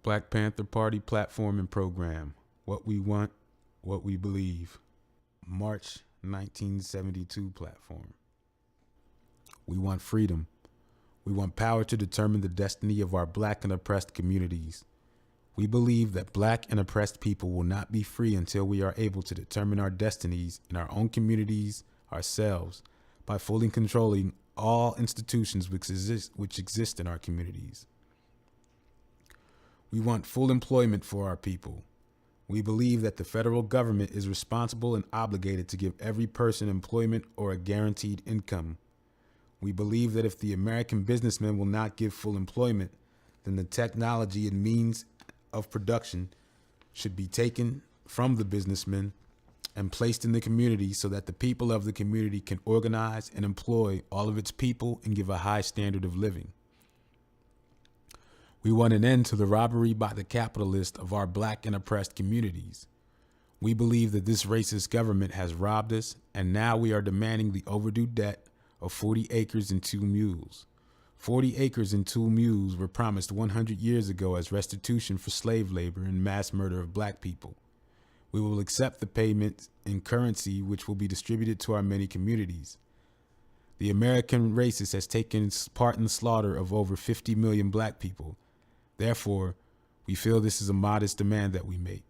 Black Panther Party platform and program. What we want, what we believe. March 1972 platform. We want freedom. We want power to determine the destiny of our black and oppressed communities. We believe that black and oppressed people will not be free until we are able to determine our destinies in our own communities, ourselves, by fully controlling all institutions which exist in our communities. We want full employment for our people. We believe that the federal government is responsible and obligated to give every person employment or a guaranteed income. We believe that if the American businessman will not give full employment, then the technology and means of production should be taken from the businessmen and placed in the community so that the people of the community can organize and employ all of its people and give a high standard of living. We want an end to the robbery by the capitalists of our black and oppressed communities. We believe that this racist government has robbed us, and now we are demanding the overdue debt of 40 acres and 2 mules. 40 acres and 2 mules were promised 100 years ago as restitution for slave labor and mass murder of black people. We will accept the payment in currency which will be distributed to our many communities. The American racist has taken part in the slaughter of over 50 million black people. Therefore, we feel this is a modest demand that we make.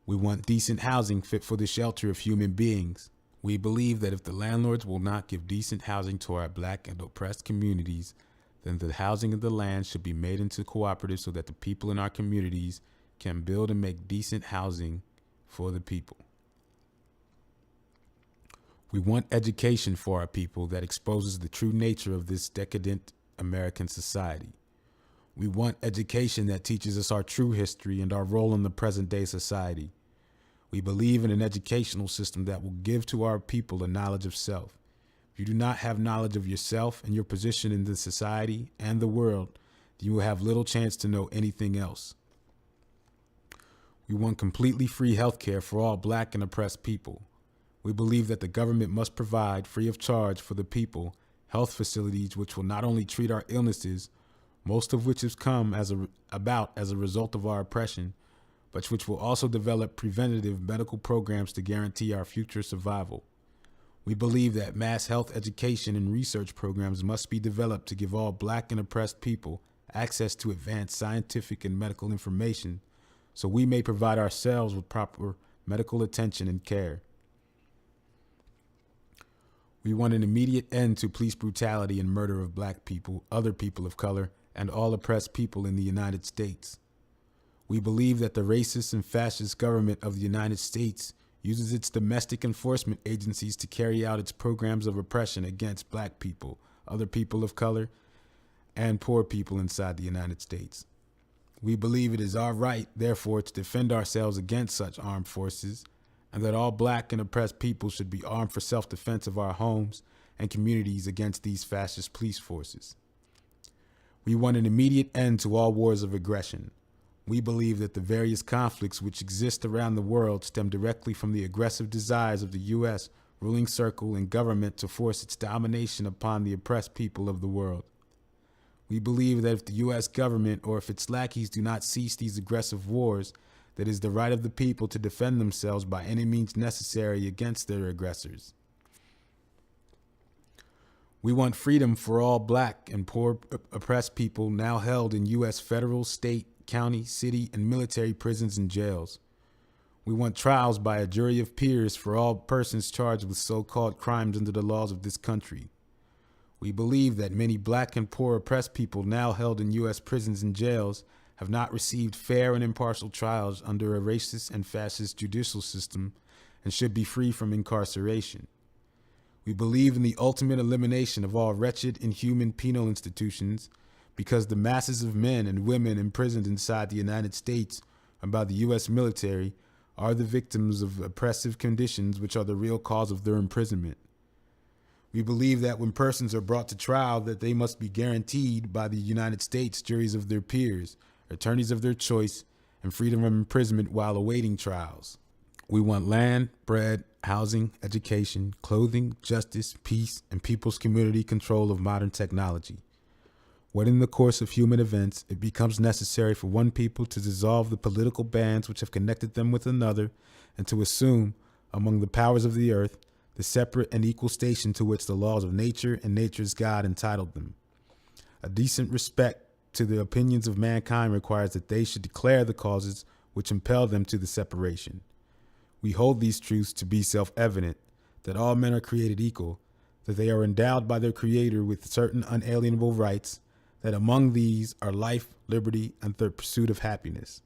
We want decent housing fit for the shelter of human beings. We believe that if the landlords will not give decent housing to our black and oppressed communities, then the housing of the land should be made into cooperatives so that the people in our communities can build and make decent housing for the people. We want education for our people that exposes the true nature of this decadent American society. We want education that teaches us our true history and our role in the present day society. We believe in an educational system that will give to our people a knowledge of self. If you do not have knowledge of yourself and your position in the society and the world, then you will have little chance to know anything else. We want completely free health care for all black and oppressed people. We believe that the government must provide, free of charge for the people, health facilities which will not only treat our illnesses, most of which has come about as a result of our oppression, but which will also develop preventative medical programs to guarantee our future survival. We believe that mass health education and research programs must be developed to give all black and oppressed people access to advanced scientific and medical information so we may provide ourselves with proper medical attention and care. We want an immediate end to police brutality and murder of black people, other people of color, and all oppressed people in the United States. We believe that the racist and fascist government of the United States uses its domestic enforcement agencies to carry out its programs of oppression against black people, other people of color, and poor people inside the United States. We believe it is our right, therefore, to defend ourselves against such armed forces, and that all black and oppressed people should be armed for self-defense of our homes and communities against these fascist police forces. We want an immediate end to all wars of aggression. We believe that the various conflicts which exist around the world stem directly from the aggressive desires of the U.S. ruling circle and government to force its domination upon the oppressed people of the world. We believe that if the U.S. government or if its lackeys do not cease these aggressive wars, that it is the right of the people to defend themselves by any means necessary against their aggressors. We want freedom for all black and poor oppressed people now held in U.S. federal, state, county, city, and military prisons and jails. We want trials by a jury of peers for all persons charged with so-called crimes under the laws of this country. We believe that many black and poor oppressed people now held in U.S. prisons and jails have not received fair and impartial trials under a racist and fascist judicial system and should be free from incarceration. We believe in the ultimate elimination of all wretched, inhuman penal institutions because the masses of men and women imprisoned inside the United States and by the U.S. military are the victims of oppressive conditions which are the real cause of their imprisonment. We believe that when persons are brought to trial that they must be guaranteed by the United States juries of their peers, attorneys of their choice, and freedom of imprisonment while awaiting trials. We want land, bread, housing, education, clothing, justice, peace, and people's community control of modern technology. when in the course of human events it becomes necessary for one people to dissolve the political bands which have connected them with another, and to assume, among the powers of the earth, the separate and equal station to which the laws of nature and nature's God entitled them. A decent respect to the opinions of mankind requires that they should declare the causes which impel them to the separation. We hold these truths to be self-evident, that all men are created equal, that they are endowed by their Creator with certain unalienable rights, that among these are life, liberty, and the pursuit of happiness.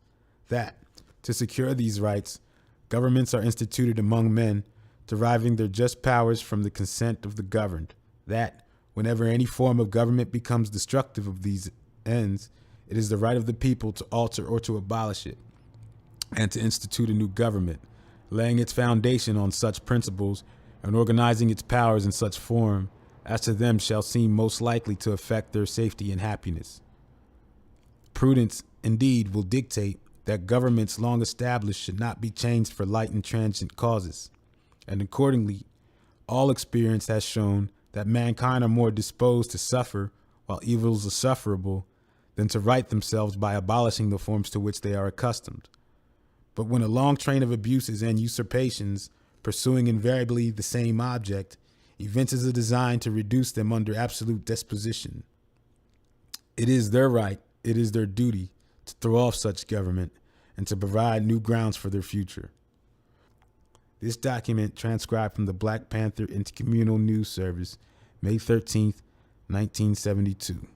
That, to secure these rights, governments are instituted among men, deriving their just powers from the consent of the governed. That, whenever any form of government becomes destructive of these ends, it is the right of the people to alter or to abolish it, and to institute a new government, laying its foundation on such principles and organizing its powers in such form as to them shall seem most likely to affect their safety and happiness. Prudence, indeed, will dictate that governments long established should not be changed for light and transient causes, and accordingly, all experience has shown that mankind are more disposed to suffer while evils are sufferable than to right themselves by abolishing the forms to which they are accustomed. But when a long train of abuses and usurpations, pursuing invariably the same object, evinces a design to reduce them under absolute disposition, it is their right, it is their duty to throw off such government and to provide new grounds for their future. This document, transcribed from the Black Panther Intercommunal News Service, May 13th, 1972.